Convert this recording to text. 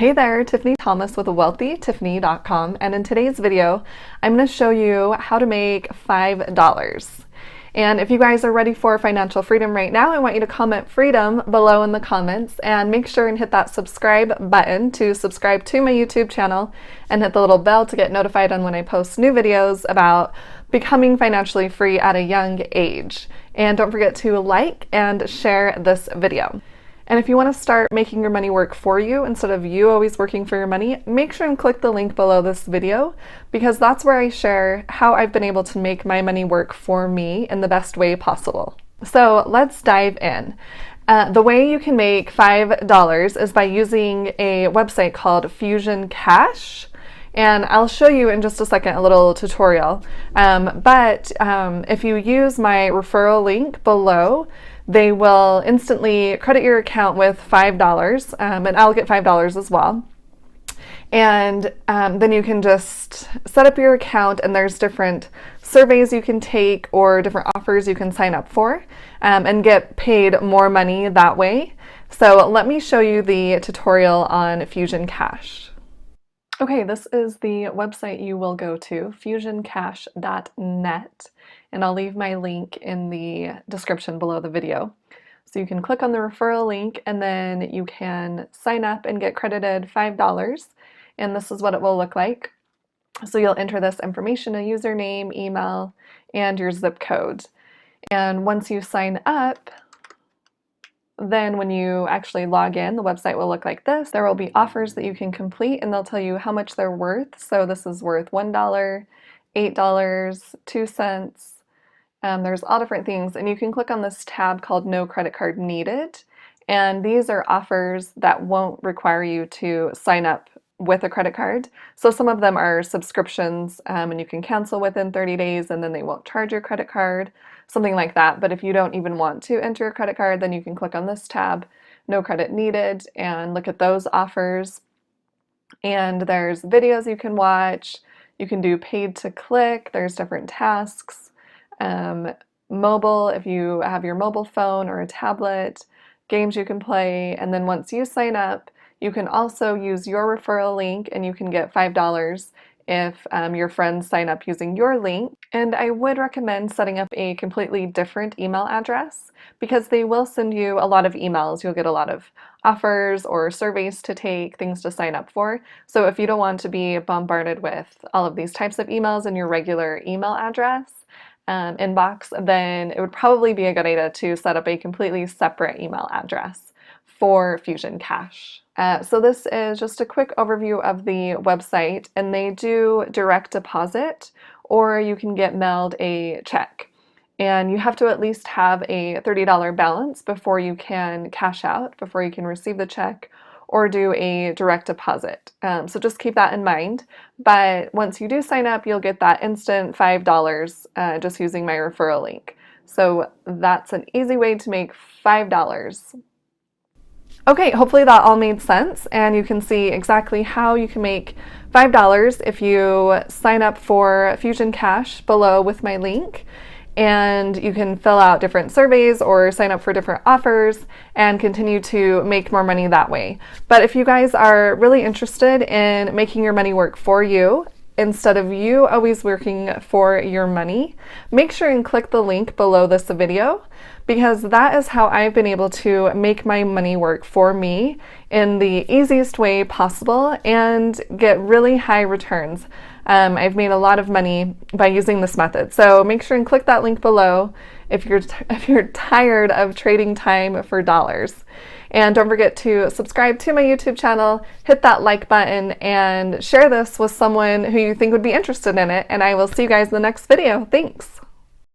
Hey there, Tiffany Thomas with wealthytiffany.com, and in today's video, I'm going to show you how to make $5. And if you guys are ready for financial freedom right now, I want you to comment freedom below in the comments and make sure and hit that subscribe button to subscribe to my YouTube channel and hit the little bell to get notified on when I post new videos about becoming financially free at a young age. And don't forget to like and share this video. And if you want to start making your money work for you instead of you always working for your money, make sure and click the link below this video because that's where I share how I've been able to make my money work for me in the best way possible. So let's dive in. The way you can make $5 is by using a website called FusionCash. And I'll show you in just a second a little tutorial. But if you use my referral link below, they will instantly credit your account with $5, and I'll get $5 as well. And then you can just set up your account, and there's different surveys you can take or different offers you can sign up for and get paid more money that way. So let me show you the tutorial on FusionCash. Okay, this is the website you will go to, FusionCash.net, and I'll leave my link in the description below the video. So you can click on the referral link and then you can sign up and get credited $5, and this is what it will look like. So you'll enter this information, a username, email, and your zip code. And once you sign up, then when you actually log in, the website will look like this. There will be offers that you can complete and they'll tell you how much they're worth. So this is worth $1, $8, 2 cents. There's all different things, and you can click on this tab called No Credit Card Needed. And these are offers that won't require you to sign up with a credit card. So some of them are subscriptions and you can cancel within 30 days and then they won't charge your credit card, something like that. But if you don't even want to enter a credit card, then you can click on this tab, No Credit Needed, and look at those offers. And there's videos you can watch. You can do paid to click. There's different tasks. Mobile, if you have your mobile phone or a tablet, games you can play. And then once you sign up, you can also use your referral link and you can get $5 if your friends sign up using your link. And I would recommend setting up a completely different email address because they will send you a lot of emails. You'll get a lot of offers or surveys to take, things to sign up for. So if you don't want to be bombarded with all of these types of emails in your regular email address inbox, then it would probably be a good idea to set up a completely separate email address for FusionCash. So this is just a quick overview of the website, and they do direct deposit, or you can get mailed a check. And you have to at least have a $30 balance before you can cash out, before you can receive the check or do a direct deposit. So just keep that in mind. But once you do sign up, you'll get that instant $5 just using my referral link. So that's an easy way to make $5. Okay, hopefully that all made sense and you can see exactly how you can make $5 if you sign up for FusionCash below with my link. And you can fill out different surveys or sign up for different offers and continue to make more money that way. But if you guys are really interested in making your money work for you, instead of you always working for your money, make sure and click the link below this video because that is how I've been able to make my money work for me in the easiest way possible and get really high returns. I've made a lot of money by using this method. So make sure and click that link below if you're tired of trading time for dollars. And don't forget to subscribe to my YouTube channel, hit that like button, and share this with someone who you think would be interested in it. And I will see you guys in the next video. Thanks.